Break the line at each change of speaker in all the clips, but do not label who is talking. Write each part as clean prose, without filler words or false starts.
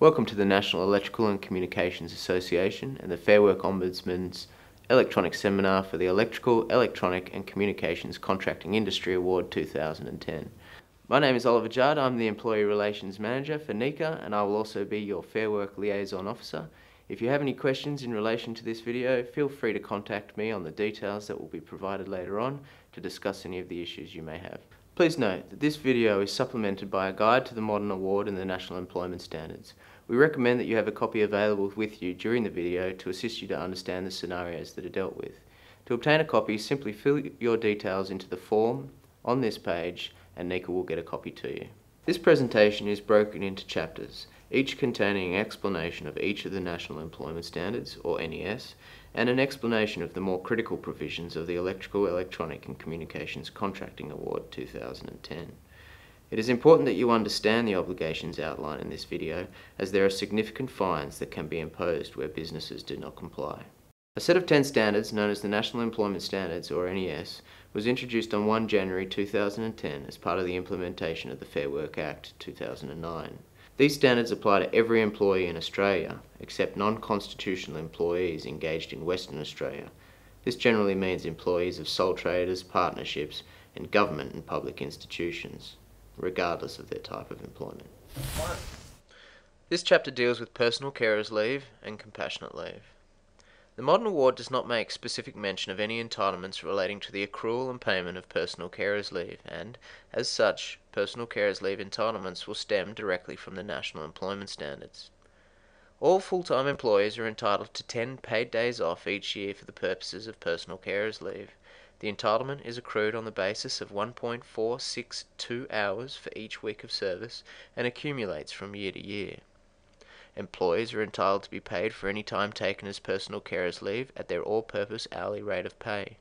Welcome to the National Electrical and Communications Association and the Fair Work Ombudsman's electronic seminar for the Electrical, Electronic and Communications Contracting Industry Award 2010. My name is Oliver Judd. I'm the Employee Relations Manager for NECA, and I will also be your Fair Work Liaison Officer. If you have any questions in relation to this video, feel free to contact me on the details that will be provided later on to discuss any of the issues you may have. Please note that this video is supplemented by a guide to the modern award and the National Employment Standards. We recommend that you have a copy available with you during the video to assist you to understand the scenarios that are dealt with. To obtain a copy, simply fill your details into the form on this page and NECA will get a copy to you. This presentation is broken into chapters, each containing an explanation of each of the National Employment Standards, or NES, and an explanation of the more critical provisions of the Electrical, Electronic and Communications Contracting Award 2010. It is important that you understand the obligations outlined in this video, as there are significant fines that can be imposed where businesses do not comply. A set of 10 standards, known as the National Employment Standards, or NES, was introduced on 1 January 2010 as part of the implementation of the Fair Work Act 2009. These standards apply to every employee in Australia, except non-constitutional employees engaged in Western Australia. This generally means employees of sole traders, partnerships, and government and public institutions, regardless of their type of employment. This chapter deals with personal carers leave and compassionate leave. The modern award does not make specific mention of any entitlements relating to the accrual and payment of personal carers leave, and, as such, personal carers leave entitlements will stem directly from the National Employment Standards. All full-time employees are entitled to 10 paid days off each year for the purposes of personal carers leave. The entitlement is accrued on the basis of 1.462 hours for each week of service and accumulates from year to year. Employees are entitled to be paid for any time taken as personal carers leave at their all-purpose hourly rate of pay.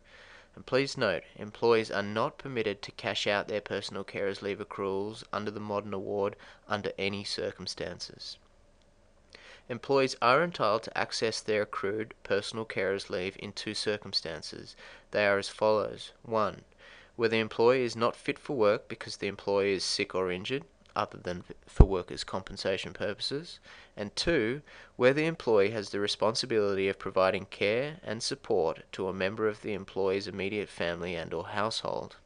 And please note, employees are not permitted to cash out their personal carers leave accruals under the modern award under any circumstances. Employees are entitled to access their accrued personal carers leave in 2 circumstances. They are as follows. 1. Where the employee is not fit for work because the employee is sick or injured, other than for workers' compensation purposes, and 2, where the employee has the responsibility of providing care and support to a member of the employee's immediate family and or household.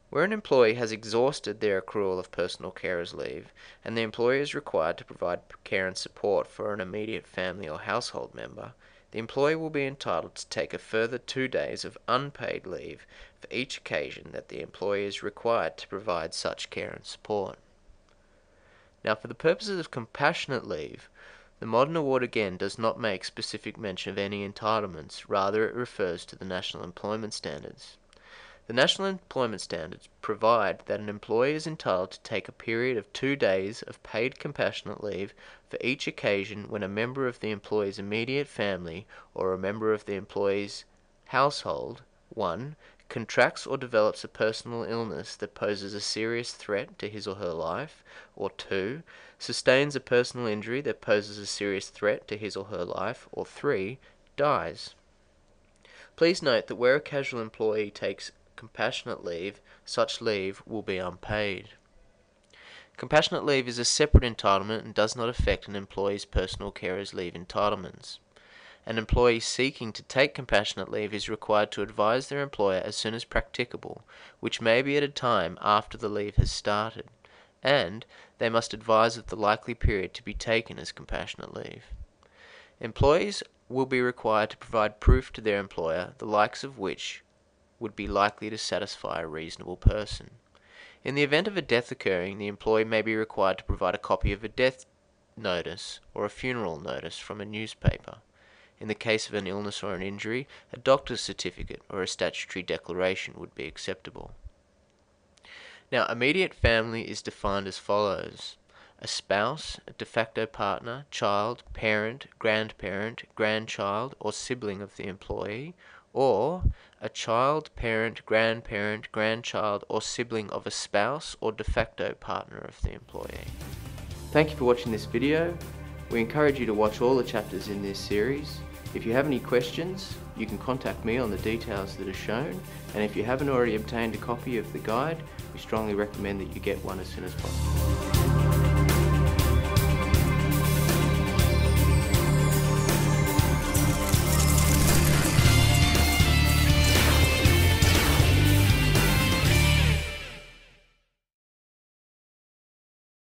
Where an employee has exhausted their accrual of personal carers leave, and the employer is required to provide care and support for an immediate family or household member, the employee will be entitled to take a further 2 days of unpaid leave for each occasion that the employee is required to provide such care and support. Now, for the purposes of compassionate leave, the modern award again does not make specific mention of any entitlements, rather it refers to the National Employment Standards. The National Employment Standards provide that an employee is entitled to take a period of 2 days of paid compassionate leave for each occasion when a member of the employee's immediate family or a member of the employee's household 1. Contracts or develops a personal illness that poses a serious threat to his or her life, or 2. Sustains a personal injury that poses a serious threat to his or her life, or 3. Dies. Please note that where a casual employee takes compassionate leave, such leave will be unpaid. Compassionate leave is a separate entitlement and does not affect an employee's personal carers leave entitlements. An employee seeking to take compassionate leave is required to advise their employer as soon as practicable, which may be at a time after the leave has started, and they must advise of the likely period to be taken as compassionate leave. Employees will be required to provide proof to their employer, the likes of which would be likely to satisfy a reasonable person. In the event of a death occurring, the employee may be required to provide a copy of a death notice or a funeral notice from a newspaper. In the case of an illness or an injury, a doctor's certificate or a statutory declaration would be acceptable. Now, immediate family is defined as follows: a spouse, a de facto partner, child, parent, grandparent, grandchild, or sibling of the employee, or a child, parent, grandparent, grandchild, or sibling of a spouse or de facto partner of the employee. Thank you for watching this video. We encourage you to watch all the chapters in this series. If you have any questions, you can contact me on the details that are shown, and if you haven't already obtained a copy of the guide, we strongly recommend that you get one as soon as possible.